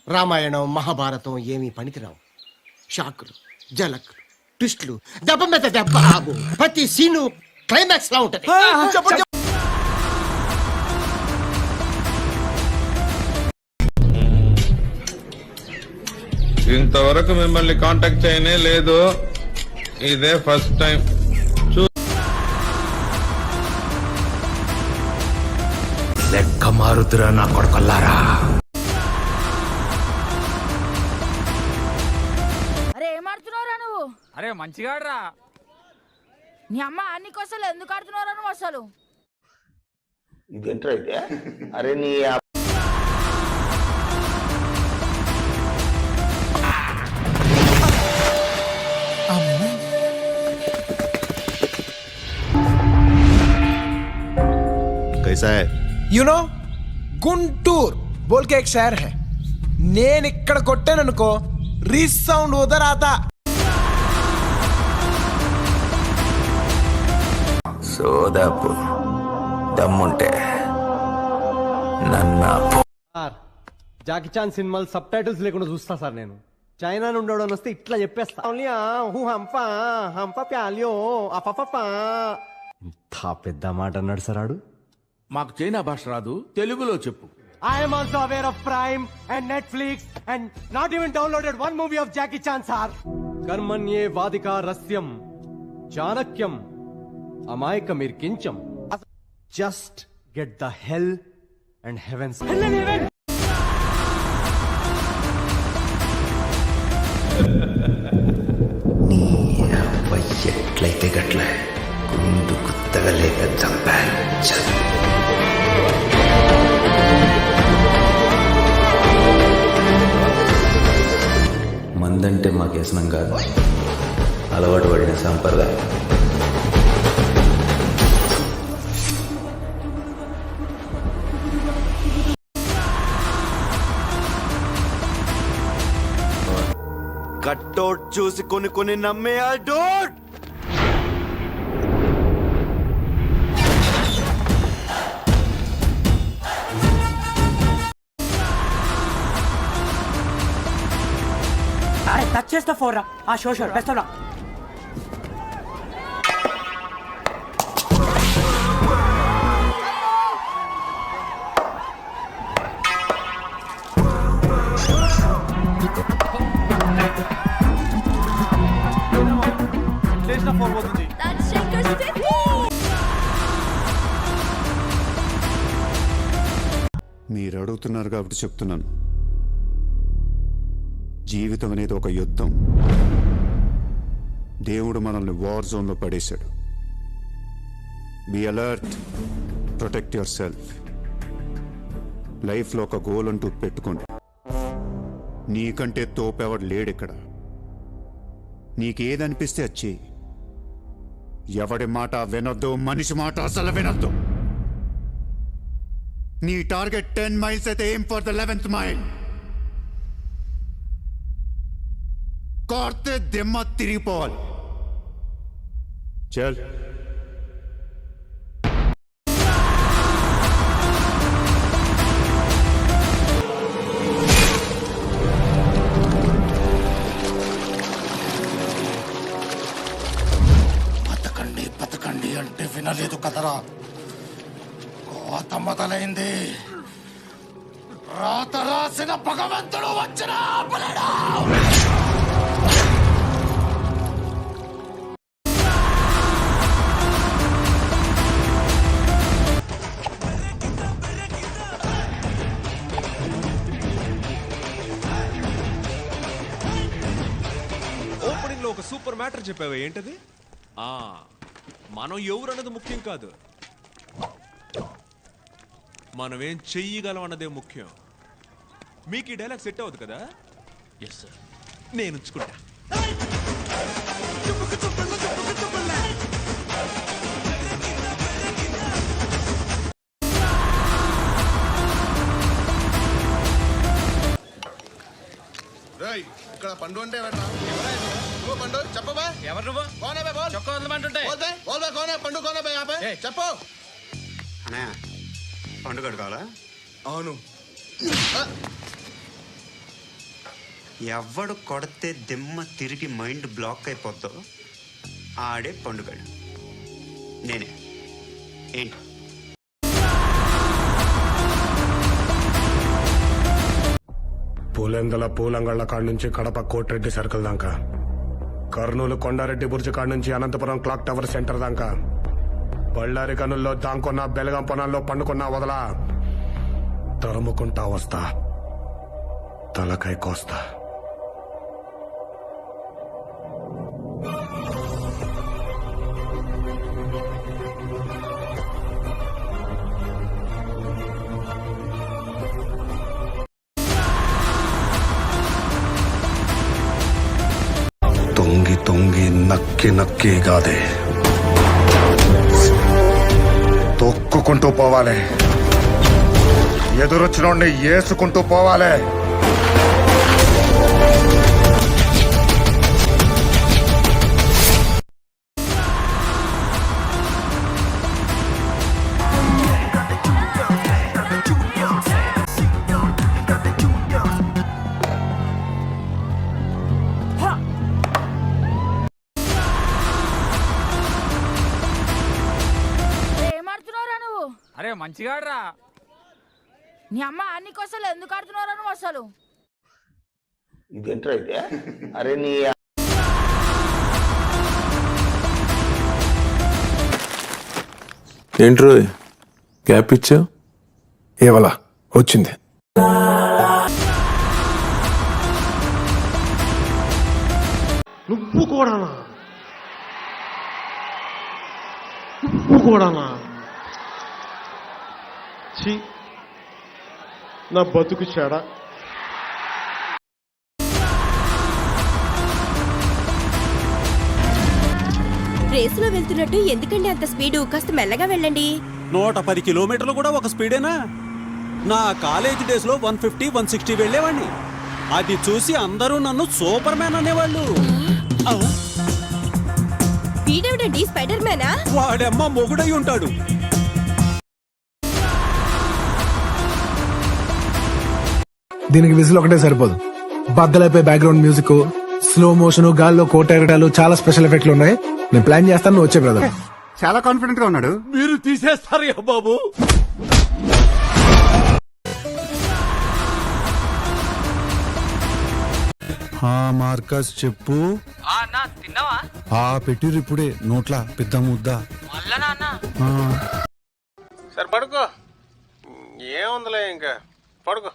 రామాయణం మహాభారతం ఏమీ పనికిరావు. షాకులు, జలకులు, ట్విస్టులు, దెబ్బ మీద దెబ్బ. ప్రతి సీను క్లైమాక్స్ లా ఉంటది. ఇంతవరకు మిమ్మల్ని కాంటాక్ట్ చేయనే లేదు, ఇదే ఫస్ట్ టైం. లెక్క మారుతురా నా కొడుకల్లారా. అరే ఏం ఆడుతున్నావురా నువ్వు? అరే మంచిగా ఆడరా. నీ అమ్మ అన్ని కోసలు ఎందుకు ఆడుతున్నావురా నువ్వు అసలు? ఇదేంట్రా అయితే? అరే నీ कैसा है? यू नो गुंटूर बोल के एक शहर है. నేను ఇక్కడ కొట్టాననుకో రీస్ సౌండ్ ఉదర్ ఆతా. సోదాపు దమ్ముంటే నన్నాపు. జాకీ చాన్ సినిమాలు సబ్ టైటిల్స్ లేకుండా చూస్తా సార్ నేను. చైనా నుండి ఉండడం వస్తే ఇట్లా చెప్పేస్తా. ఇంత పెద్ద మాట అన్నాడు సార్ ఆడు. మాకు చైనా భాష రాదు, తెలుగులో చెప్పు. I'm also aware of Prime and Netflix and not even downloaded one movie of Jackie Chan sir. కర్మణ్యే వాదికా రస్యం చాణక్యం అమాయకమిర్ కించం. Just get the hell and heavens. నీ ఎట్లయితే గట్ల గుండు గుత్తగా లేక చంపాను. మందంటే మాకు వ్యసనం కాదు, అలవాటు పడిన సాంప్రదాయం. కట్టౌట్ చూసి కొన్ని నమ్మే డోట్. అరే టచ్ చేస్తా ఫోర్ రా. ఆ షో పెస్తారా. మీరు అడుగుతున్నారు కాబట్టి చెప్తున్నాను. జీవితం అనేది ఒక యుద్ధం. దేవుడు మనల్ని వార్ జోన్లో పడేశాడు. Be alert, protect your self. లైఫ్లో ఒక గోల్ అంటూ పెట్టుకోండి. నీకంటే తోపెవడు లేడిక్కడ. నీకేదనిపిస్తే వచ్చి ఎవడి మాట వినొద్దు, మనిషి మాట అసలు వినొద్దు. నీ టార్గెట్ 10 miles అయితే aim for the 11th mile. కార్తే దిమ్మ తిరిగిపోవాలి. చల్. బతకండి అంటే వినలేదు కదరా. కోత మొదలైంది. రాత రాసిన భగవంతుడు వచ్చిన ఆపలేడు. ఓపెనింగ్ లో ఒక సూపర్ మ్యాటర్ చెప్పావే, ఏంటది? మనం ఎవరన్నది ముఖ్యం కాదు, మనం ఏం చెయ్యగలం అన్నదే ముఖ్యం. మీకు ఈ డైలాగ్ సెట్ అవ్వదు కదా? ఎస్ సార్, నేను ఉంచుకుంటా. ఇక్కడ పండు అంటే నువ్వు పండు చెప్పబా. ఎవరు నువ్వు? చొక్కా వదలమంటుంటే పండు చెప్పు. పండుగ కావాలా? అవును. ఎవడు కొడితే దిమ్మ తిరిగి మైండ్ బ్లాక్ అయిపోద్దో ఆడే పండుగడు నేనే. ఏంటి పూలెందల పూలంగళ్ళ కాడ నుంచి కడప కోటిరెడ్డి సర్కిల్ దాకా, కర్నూలు కొండారెడ్డి బుర్జి కాడ నుంచి అనంతపురం క్లాక్ టవర్ సెంటర్ దాకా, బళ్ళారి కనుల్లో దాంకున్న బెలగం పొనాల్లో పండుకున్నా వదలా, తరుముకుంటా వస్తా, తలకై కోస్తా. తొంగి తొంగి నక్కి నక్కి కాదే, తొక్కుకుంటూ పోవాలి, ఎదురొచ్చినోడిని ఏసుకుంటూ పోవాలి. ఏమాడుతున్నావురా నువ్వు? అరే మంచిగా ఆడరా. నీ అమ్మ నీకోసం ఎందుకు ఆడుతున్నావురా నువ్వు అసలు? ఇదేంట్రా అయితే? అరే నీ ఏంట్రో గ్యాప్ ఇచ్చావు? ఏవలా వచ్చింది. నువ్వు కూడానా? నువ్వు కూడానా? ఛీ, నా బతుకు చెడ. రేసులో వెళ్తున్నట్టు ఎందుకండి అంత స్పీడు? కాస్త మెల్లగా వెళ్ళండి. 110 కిలోమీటర్లు కూడా ఒక స్పీడేనా? నా కాలేజ్ డేస్ లో 150, 160 వెళ్ళేవాడిని. అది చూసి అందరూ నన్ను సూపర్ మ్యాన్ అనేవాళ్ళు. వీడేవిడండి స్పైడర్ మ్యానా? వాడమ్మ మొగుడై ఉంటాడు. దీనికి విజిల్ ఒకటే సరిపోదు. బద్దలైపోయి బ్యాక్గ్రౌండ్ మ్యూజిక్, స్లో మోషన్, గాల్లో కోట ఎగటాలు, చాలా స్పెషల్ ఎఫెక్ట్లు ఉన్నాయి. నేను ప్లాన్ చేస్తాను, నువ్వు వచ్చే బ్రదర్. చాలా కాన్ఫిడెంట్ గా ఉన్నాడు. మీరు తీసేస్తారు బాబు. మార్కస్ చెప్పు. తిన్నావా? పెట్టిరు ఇప్పుడే నోట్ల పెద్ద ముద్ద. సరే పడుకో. ఏముందిలే ఇంకా పడుకో.